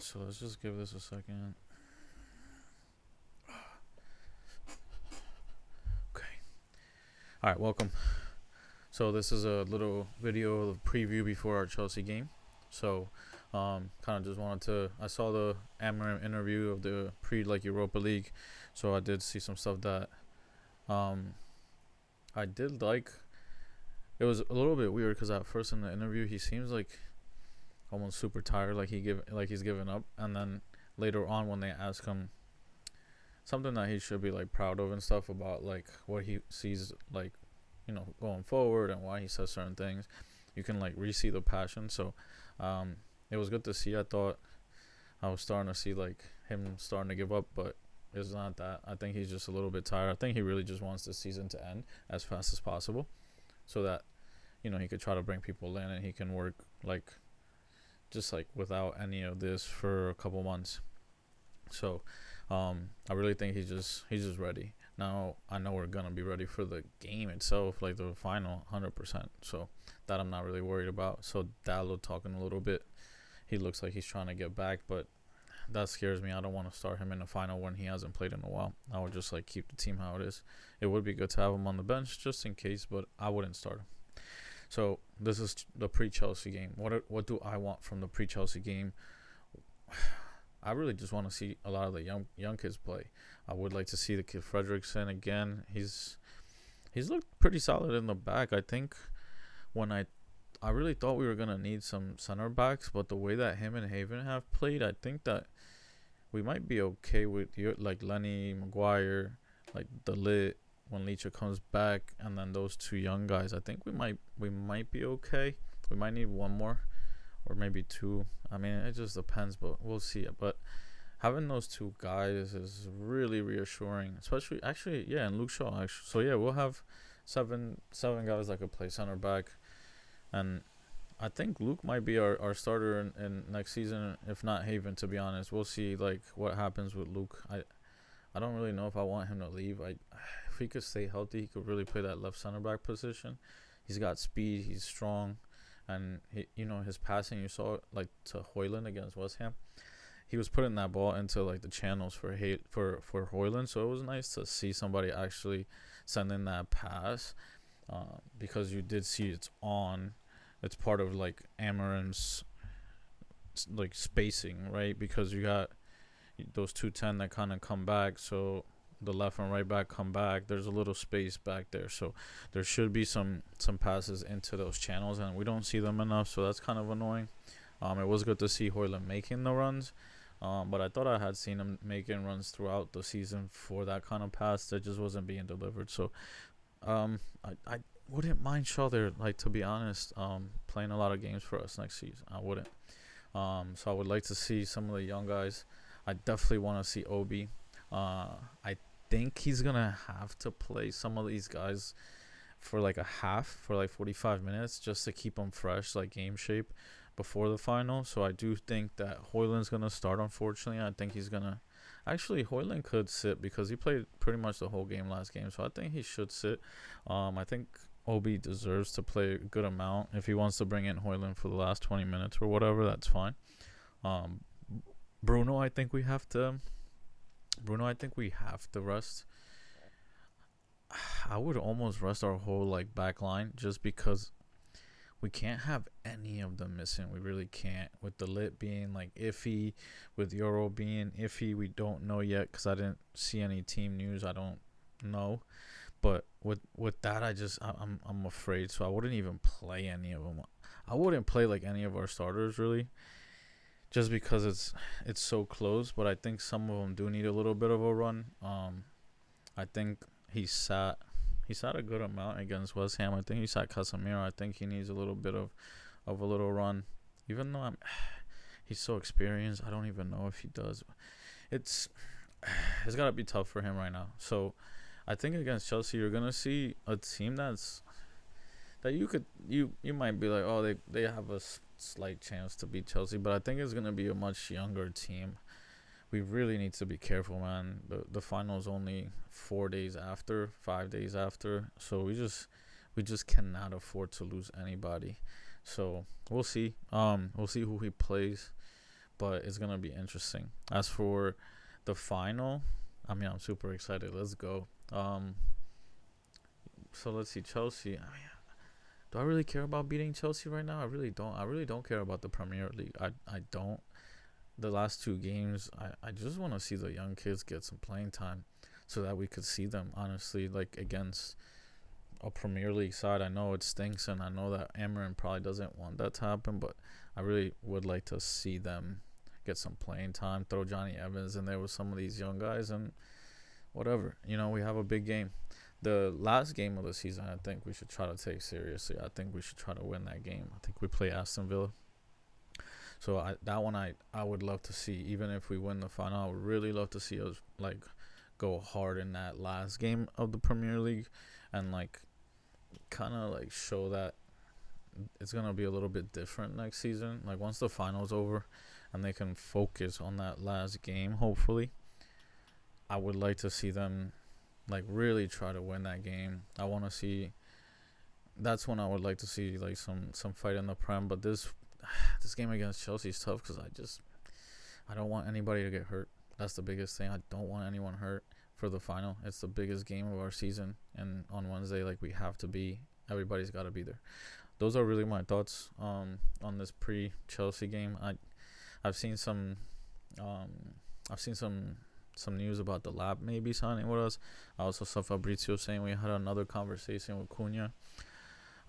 So let's just give this a second. Okay. All right, welcome. So this is a little video of preview before our Chelsea game. So, kind of just wanted to. I saw the Amarim interview of the Europa League, so I did see some stuff that, um, I did like. It was a little bit weird because at first in the interview he seems like almost super tired, like he's given up, and then later on when they ask him something that he should be like proud of and stuff about like what he sees like going forward and why he says certain things, you can like re-see the passion. So it was good to see. I thought I was starting to see like him starting to give up, but it's not that. I think he's just a little bit tired. I think he really just wants the season to end as fast as possible so that he could try to bring people in and he can work like just like without any of this for a couple months. So I really think he's just ready. Now I know we're gonna be ready for the game itself, like the final, 100%. So that I'm not really worried about. So Dallo talking a little bit, he looks like he's trying to get back, but that scares me. I don't want to start him in the final when he hasn't played in a while. I would just like keep the team how it is. It would be good to have him on the bench just in case, but I wouldn't start him. So this is the pre-Chelsea game. What do I want from the pre-Chelsea game? I really just want to see a lot of the young kids play. I would like to see the kid Fredrickson again. He's looked pretty solid in the back. I think when I really thought we were gonna need some center backs, but the way that him and Haven have played, I think that we might be okay with like Lenny, Maguire, like the Lit when Leacher comes back, and then those two young guys. I think we might be okay. We might need one more or maybe two. I mean, it just depends, but we'll see. But having those two guys is really reassuring, especially and Luke Shaw actually. So yeah, we'll have seven guys that could play center back, and I think Luke might be our starter in next season, if not Haven. To be honest, we'll see like what happens with Luke. I don't really know if I want him to leave. If he could stay healthy, he could really play that left center back position. He's got speed. He's strong. And his passing, you saw it like to Højlund against West Ham. He was putting that ball into like the channels for Højlund, so it was nice to see somebody actually sending that pass, because you did see it's part of like Amarim's like spacing, right? Because you got those 210 that kind of come back, so the left and right back come back. There's a little space back there, so there should be some passes into those channels, and we don't see them enough, so that's kind of annoying. It was good to see Højlund making the runs, but I thought I had seen him making runs throughout the season for that kind of pass that just wasn't being delivered. So I wouldn't mind Shaw there, like, to be honest, playing a lot of games for us next season. I wouldn't. So I would like to see some of the young guys. I definitely want to see Obi. I think he's gonna have to play some of these guys for like a half, for like 45 minutes, just to keep them fresh, like game shape, before the final. So I do think that Højlund's gonna start. Unfortunately, I think he's gonna. Actually, Højlund could sit because he played pretty much the whole game last game, so I think he should sit. I think Obi deserves to play a good amount. If he wants to bring in Højlund for the last 20 minutes or whatever, that's fine. Bruno, I think we have to rest. I would almost rest our whole like back line, just because we can't have any of them missing. We really can't. With the Lit being like iffy, with Euro being iffy, we don't know yet because I didn't see any team news. I don't know. But with that, I'm afraid. So I wouldn't even play any of them. I wouldn't play like any of our starters really, just because it's so close. But I think some of them do need a little bit of a run. I think he sat a good amount against West Ham. I think he sat Casemiro. I think he needs a little bit of a little run. Even though he's so experienced, I don't even know if he does. It's got to be tough for him right now. So I think against Chelsea, you're gonna see a team that you might be like, oh, they have a slight chance to beat Chelsea, but I think it's gonna be a much younger team. We really need to be careful, man. The final is only 5 days after, so we just cannot afford to lose anybody. So we'll see. We'll see who he plays, but it's gonna be interesting. As for the final, I mean, I'm super excited. Let's go. So let's see, Chelsea. I mean, do I really care about beating Chelsea right now? I really don't. I really don't care about the Premier League. I don't. The last two games, I just want to see the young kids get some playing time so that we could see them, honestly, like against a Premier League side. I know it stinks, and I know that Amarin probably doesn't want that to happen, but I really would like to see them get some playing time, throw Johnny Evans in there with some of these young guys, and whatever. We have a big game. The last game of the season, I think we should try to take seriously. I think we should try to win that game. I think we play Aston Villa. So that one I would love to see. Even if we win the final, I would really love to see us like go hard in that last game of the Premier League, and like kind of like show that it's gonna be a little bit different next season. Like once the final's over, and they can focus on that last game. Hopefully, I would like to see them like really try to win that game. I want to see. That's when I would like to see like some fight in the Prem. But this game against Chelsea is tough because I don't want anybody to get hurt. That's the biggest thing. I don't want anyone hurt for the final. It's the biggest game of our season, and on Wednesday, like we have to be. Everybody's got to be there. Those are really my thoughts on this pre-Chelsea game. I've seen some some news about the Lab maybe signing with us. I also saw Fabrizio saying we had another conversation with Cunha.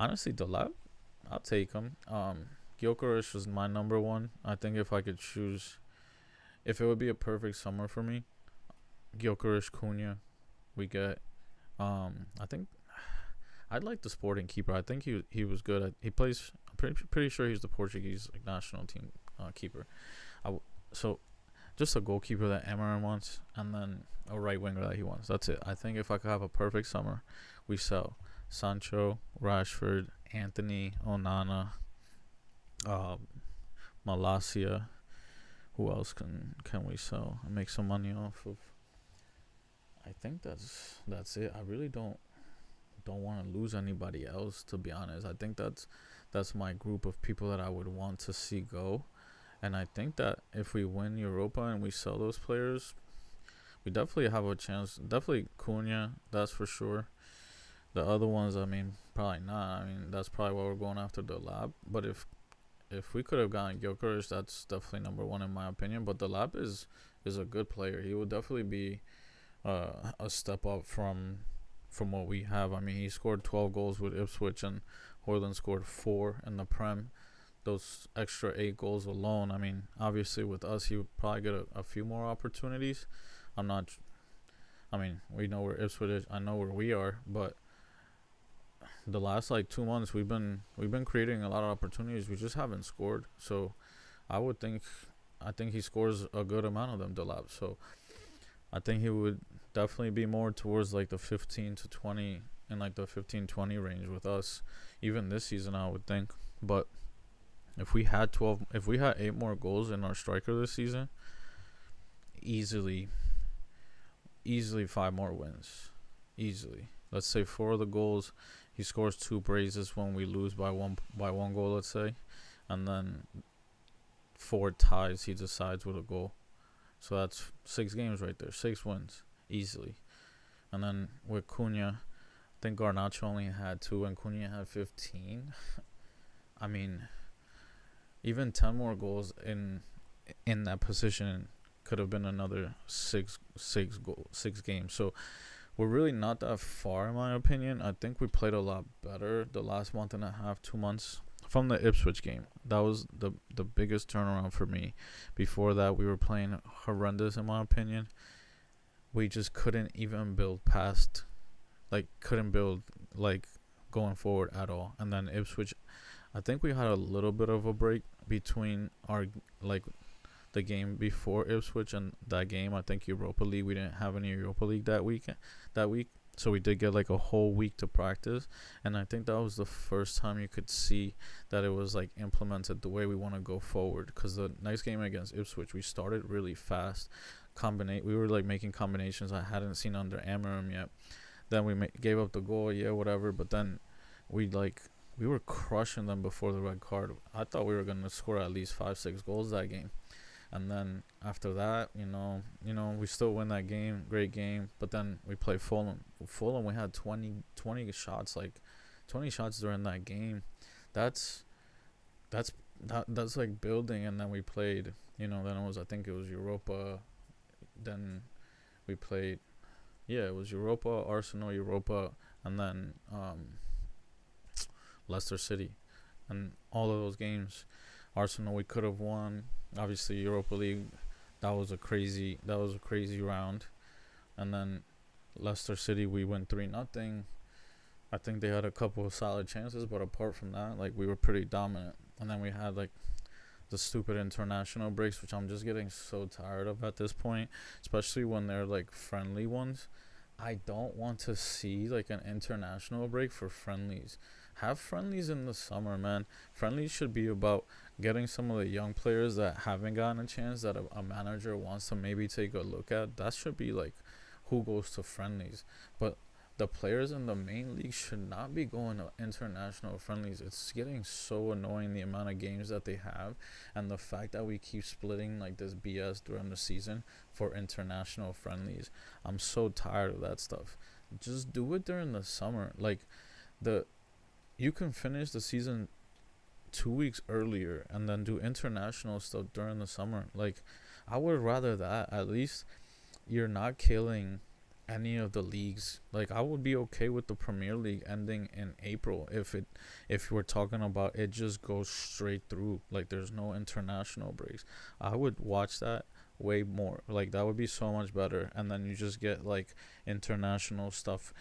Honestly, the Lab, I'll take him. Gyökeres was my number one. I think if I could choose, if it would be a perfect summer for me, Gyökeres, Cunha, we get. I think I'd like the Sporting keeper. I think he was good. He plays. I'm pretty sure he's the Portuguese national team keeper. So just a goalkeeper that Amarin wants, and then a right winger that he wants. That's it. I think if I could have a perfect summer, we sell Sancho, Rashford, Anthony, Onana, Malacia. Who else can we sell and make some money off of? I think that's it. I really don't want to lose anybody else, to be honest. I think that's my group of people that I would want to see go. And I think that if we win Europa and we sell those players, we definitely have a chance. Definitely Cunha, that's for sure. The other ones, I mean, probably not. I mean, that's probably why we're going after the Lab. But if we could have gotten Gyökeres, that's definitely number one in my opinion. But the Lab is a good player. He will definitely be a step up from what we have. I mean, he scored 12 goals with Ipswich, and Hoyland scored 4 in the Prem. Those extra 8 goals alone, I mean, obviously with us, he would probably get a few more opportunities. I mean, we know where Ipswich is. I know where we are, but the last like 2 months, we've been creating a lot of opportunities. We just haven't scored. So I think he scores a good amount of them, Delap. So I think he would definitely be more towards like the 15 to 20, in like the 15-20 range with us, even this season, I would think. But if we had 8 more goals in our striker this season, easily 5 more wins. Easily. Let's say 4 of the goals, he scores 2 braces when we lose by one goal, let's say. And then 4 ties, he decides with a goal. So that's 6 games right there. 6 wins. Easily. And then with Cunha, I think Garnacho only had 2 and Cunha had 15. I mean, even 10 more goals in that position could have been another 6 games. So we're really not that far, in my opinion. I think we played a lot better the last month and a half, 2 months from the Ipswich game. That was the biggest turnaround for me. Before that, we were playing horrendous, in my opinion. We just couldn't even build past, couldn't build going forward at all. And then Ipswich, I think we had a little bit of a break between our the game before Ipswich and that game. I think Europa League, we didn't have any Europa League that week. So we did get a whole week to practice, and I think that was the first time you could see that it was implemented the way we want to go forward. Because the next game against Ipswich, we started really fast. We were making combinations I hadn't seen under Amarim yet. Then we gave up the goal, whatever. But then we were crushing them before the red card. I thought we were gonna score at least 5-6 goals that game. And then after that, we still win that game, great game. But then we play Fulham. Fulham, we had 20 shots, like 20 shots during that game. That's that's that's like building. And then we played, then I think it was Europa. Then we played, yeah, it was Europa, Arsenal, Europa, and then Leicester City. And all of those games, Arsenal we could have won. Obviously Europa League, that was a crazy round. And then Leicester City we went 3-0. I think they had a couple of solid chances, but apart from that, like, we were pretty dominant. And then we had like the stupid international breaks, which I'm just getting so tired of at this point, especially when they're like friendly ones. I don't want to see like an international break for friendlies. Have friendlies in the summer, man. Friendlies should be about getting some of the young players that haven't gotten a chance, that a manager wants to maybe take a look at. That should be like who goes to friendlies. But the players in the main league should not be going to international friendlies. It's getting so annoying, the amount of games that they have, and the fact that we keep splitting like this BS during the season for international friendlies. I'm so tired of that stuff. Just do it during the summer. Like, the you can finish the season 2 weeks earlier and then do international stuff during the summer. Like, I would rather that. At least you're not killing any of the leagues. Like, I would be okay with the Premier League ending in April if we're talking about it just goes straight through. Like, there's no international breaks. I would watch that way more. Like, that would be so much better. And then you just get like international stuff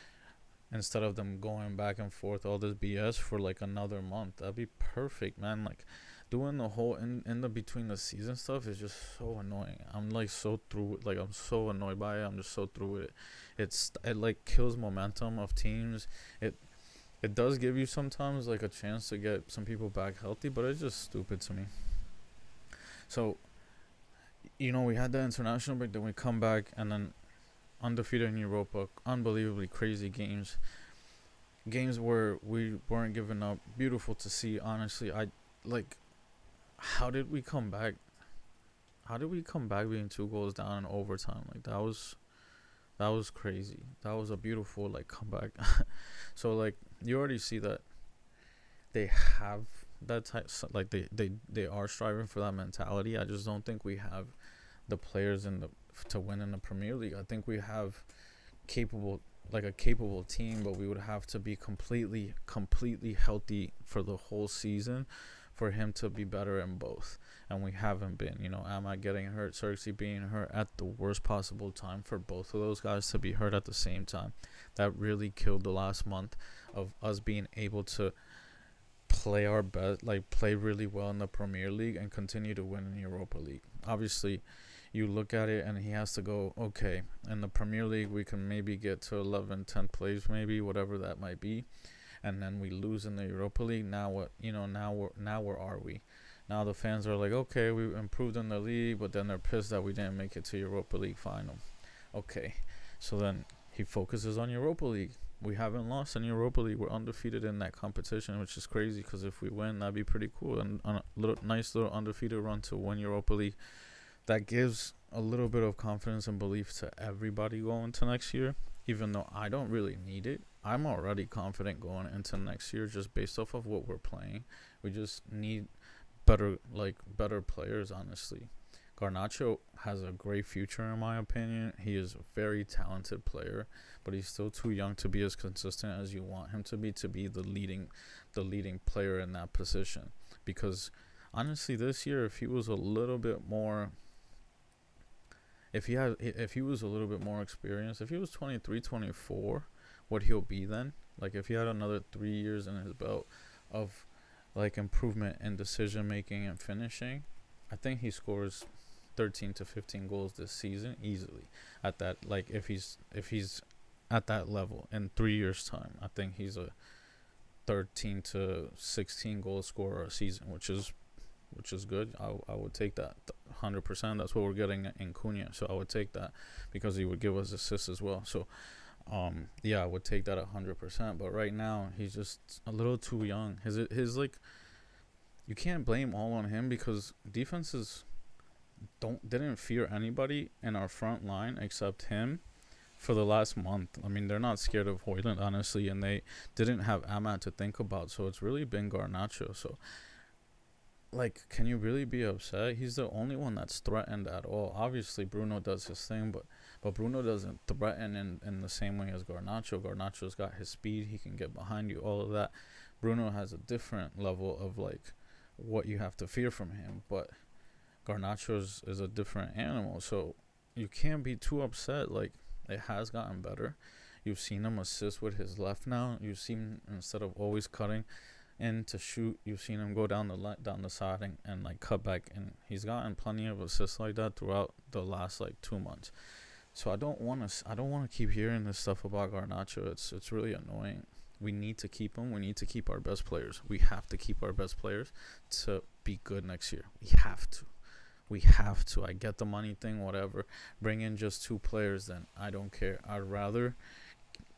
instead of them going back and forth all this BS for like another month. That'd be perfect, man. Like, doing the whole in the between the season stuff is just so annoying. I'm like so through it. Like, I'm so annoyed by it. I'm just so through with it. It like kills momentum of teams. It does give you sometimes like a chance to get some people back healthy, but it's just stupid to me. So, we had the international break, then we come back, and then undefeated in Europa, unbelievably crazy games where we weren't giving up. Beautiful to see, honestly. I like, how did we come back? How did we come back being 2 goals down in overtime? Like, that was crazy. That was a beautiful like comeback. So like, you already see that they have that type, like they are striving for that mentality. I just don't think we have the players to win in the Premier League. I think we have a capable team, but we would have to be completely healthy for the whole season for him to be better in both. And we haven't been. Am getting hurt, Xerxes being hurt at the worst possible time for both of those guys to be hurt at the same time. That really killed the last month of us being able to play our best, like play really well in the Premier League and continue to win in Europa League. Obviously, you look at it and he has to go, okay, in the Premier League we can maybe get to 11, 10 plays, maybe, whatever that might be, and then we lose in the Europa League. Now what? Now where are we? Now the fans are like, okay, we improved in the league, but then they're pissed that we didn't make it to Europa League final. Okay, so then he focuses on Europa League. We haven't lost in Europa League. We're undefeated in that competition, which is crazy, because if we win, that'd be pretty cool. And a nice little undefeated run to win Europa League. That gives a little bit of confidence and belief to everybody going to next year, even though I don't really need it. I'm already confident going into next year just based off of what we're playing. We just need better players, honestly. Garnacho has a great future, in my opinion. He is a very talented player, but he's still too young to be as consistent as you want him to be the leading player in that position. Because honestly, this year, if he was a little bit more experienced, if he was 23, 24, what he'll be then, like if he had another 3 years in his belt of like improvement in decision making and finishing, I think he scores 13 to 15 goals this season easily. At that, like, if he's at that level in 3 years time, I think he's a 13 to 16 goal scorer a season, which is good. I would take that 100%. That's what we're getting in Cunha, so I would take that because he would give us assists as well. So I would take that 100%. But right now he's just a little too young. His like, you can't blame all on him because defenses didn't fear anybody in our front line except him for the last month. I mean, they're not scared of Hoyland, honestly, and they didn't have Amat to think about. So it's really been Garnacho. So, like, can you really be upset? He's the only one that's threatened at all. Obviously, Bruno does his thing, but Bruno doesn't threaten in the same way as Garnacho. Garnacho's got his speed. He can get behind you, all of that. Bruno has a different level of, like, what you have to fear from him. But Garnacho's is a different animal. So you can't be too upset. Like, it has gotten better. You've seen him assist with his left now. You've seen, instead of always cutting in to shoot, you've seen him go down the side and like cut back, and he's gotten plenty of assists like that throughout the last like 2 months. So I don't want to keep hearing this stuff about Garnacho. It's really annoying. We need to keep him. We need to keep our best players. We have to keep our best players to be good next year. We have to. We have to. I get the money thing, whatever. Bring in just 2 players, then I don't care. I'd rather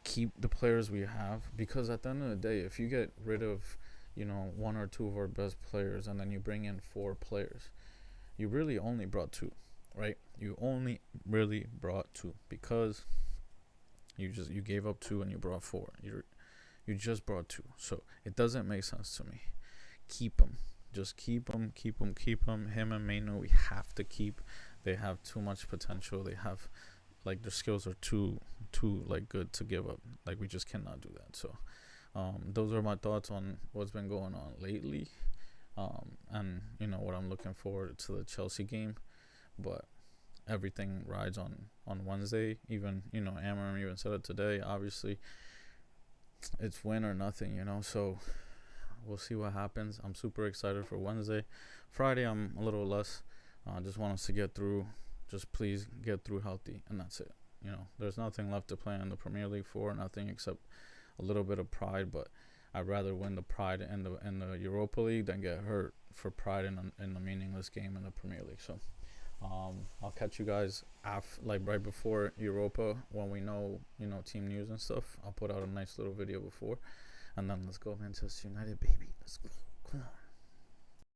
keep the players we have, because at the end of the day, if you get rid of, 1 or 2 of our best players and then you bring in 4 players, you really only brought 2, right? You only really brought 2 because you gave up 2 and you brought 4. You just brought 2, so it doesn't make sense to me. Keep them. Just keep them. Him and Maino, we have to keep. They have too much potential. They have, like, their skills are too like good to give up. Like, we just cannot do that. So, those are my thoughts on what's been going on lately, and what I'm looking forward to the Chelsea game. But everything rides on Wednesday. Even Amarim even said it today. Obviously, it's win or nothing. So. We'll see what happens. I'm super excited for Wednesday. Friday, I'm a little less. I just want us to get through. Just please get through healthy, and that's it. There's nothing left to play in the Premier League for. Nothing except a little bit of pride. But I'd rather win the pride in the Europa League than get hurt for pride in the meaningless game in the Premier League. So, I'll catch you guys right before Europa when we know team news and stuff. I'll put out a nice little video before. And then let's go Manchester United, baby. Let's go. Come on.